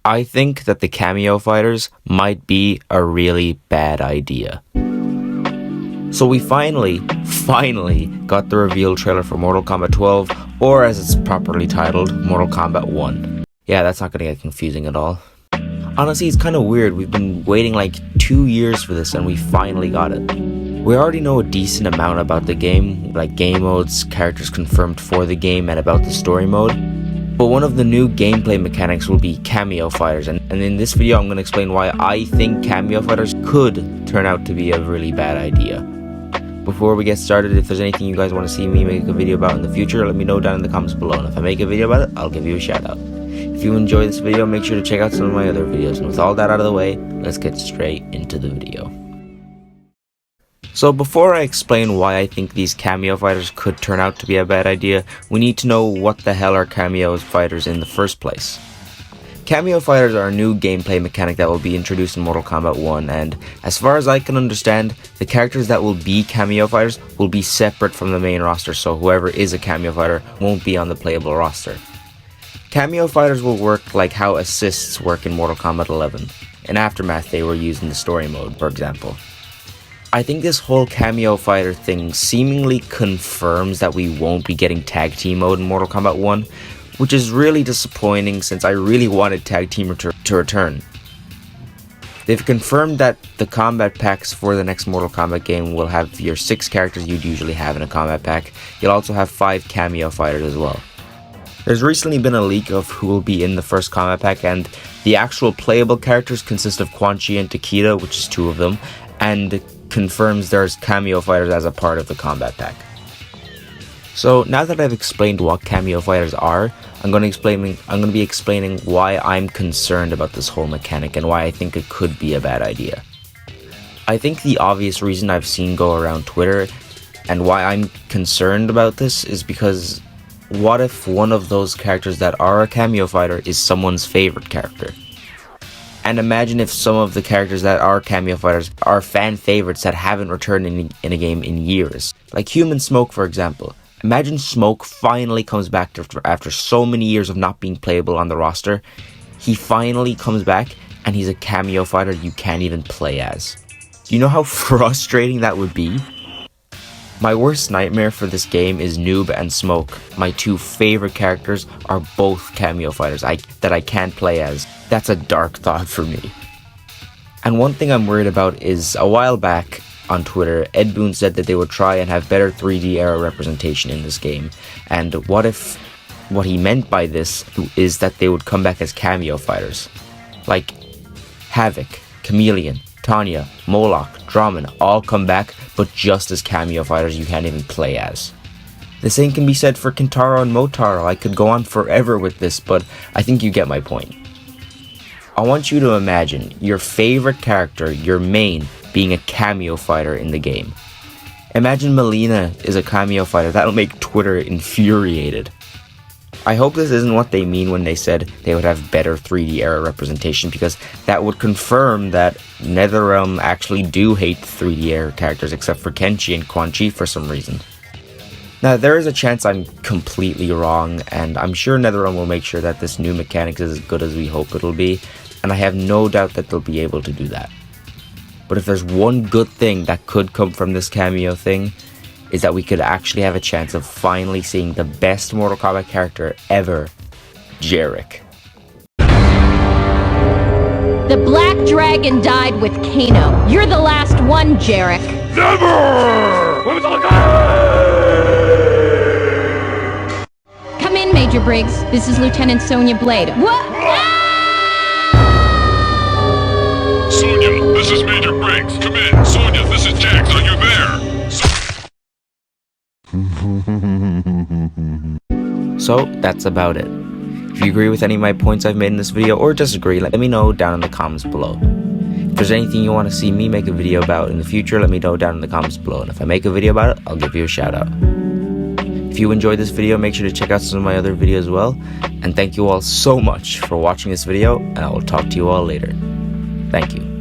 I think that the Cameo fighters might be a really bad idea. So we finally got the reveal trailer for Mortal Kombat 12, or as it's properly titled, Mortal Kombat 1. Yeah, that's not gonna get confusing at all. Honestly, it's kind of weird. We've been waiting like 2 years for this and we finally got it. We already know a decent amount about the game, like game modes, characters confirmed for the game, and about the story mode. But one of the new gameplay mechanics will be Cameo fighters, and in this video I'm going to explain why I think Cameo fighters could turn out to be a really bad idea. Before we get started, if there's anything you guys want to see me make a video about in the future, let me know down in the comments below, and if I make a video about it, I'll give you a shout out. If you enjoy this video, make sure to check out some of my other videos, and with all that out of the way, let's get straight into the video. So before I explain why I think these Cameo fighters could turn out to be a bad idea, we need to know what the hell are Cameo fighters in the first place. Cameo fighters are a new gameplay mechanic that will be introduced in Mortal Kombat 1, and as far as I can understand, the characters that will be Cameo fighters will be separate from the main roster, so whoever is a Cameo fighter won't be on the playable roster. Cameo fighters will work like how assists work in Mortal Kombat 11. In Aftermath they were used in the story mode, for example. I think this whole Cameo fighter thing seemingly confirms that we won't be getting tag team mode in Mortal Kombat 1, which is really disappointing since I really wanted tag team to return. They've confirmed that the combat packs for the next Mortal Kombat game will have your 6 characters you'd usually have in a combat pack. You'll also have 5 Cameo fighters as well. There's recently been a leak of who will be in the first combat pack, and the actual playable characters consist of Quan Chi and Takeda, which is 2 of them, and confirms there's Cameo fighters as a part of the combat pack. So now that I've explained what Cameo fighters are, I'm going to be explaining why I'm concerned about this whole mechanic and why I think it could be a bad idea. I think the obvious reason I've seen go around Twitter and why I'm concerned about this is because what if one of those characters that are a Cameo fighter is someone's favorite character? And imagine if some of the characters that are Cameo fighters are fan favorites that haven't returned in a game in years. Like Human Smoke, for example. Imagine Smoke finally comes back after so many years of not being playable on the roster. He finally comes back and he's a Cameo fighter you can't even play as. Do you know how frustrating that would be? My worst nightmare for this game is Noob and Smoke. My 2 favorite characters are both Cameo fighters that I can't play as. That's a dark thought for me. And one thing I'm worried about is, a while back on Twitter, Ed Boon said that they would try and have better 3D era representation in this game. And what if what he meant by this is that they would come back as Cameo fighters? Like Havoc, Chameleon, Tanya, Moloch, Draman all come back, but just as Cameo fighters you can't even play as. The same can be said for Kintaro and Motaro. I could go on forever with this, but I think you get my point. I want you to imagine your favorite character, your main, being a Cameo fighter in the game. Imagine Melina is a Cameo fighter. That'll make Twitter infuriated. I hope this isn't what they mean when they said they would have better 3D era representation, because that would confirm that NetherRealm actually do hate 3D era characters except for Kenshi and Quan Chi for some reason. Now there is a chance I'm completely wrong, and I'm sure NetherRealm will make sure that this new mechanic is as good as we hope it'll be, and I have no doubt that they'll be able to do that. But if there's one good thing that could come from this Cameo thing, is that we could actually have a chance of finally seeing the best Mortal Kombat character ever, Jarek. The Black Dragon died with Kano. You're the last one, Jarek. Never! Come in, Major Briggs. This is Lieutenant Sonya Blade. What? Sonya, this is Major Briggs. Come in. Sonya, this is Jax. Are you there? So that's about it. If you agree with any of my points I've made in this video or disagree, let me know down in the comments below. If there's anything you want to see me make a video about in the future, let me know down in the comments below, and if I make a video about it, I'll give you a shout out. If you enjoyed this video, make sure to check out some of my other videos as well, and thank you all so much for watching this video, and I will talk to you all later. Thank you.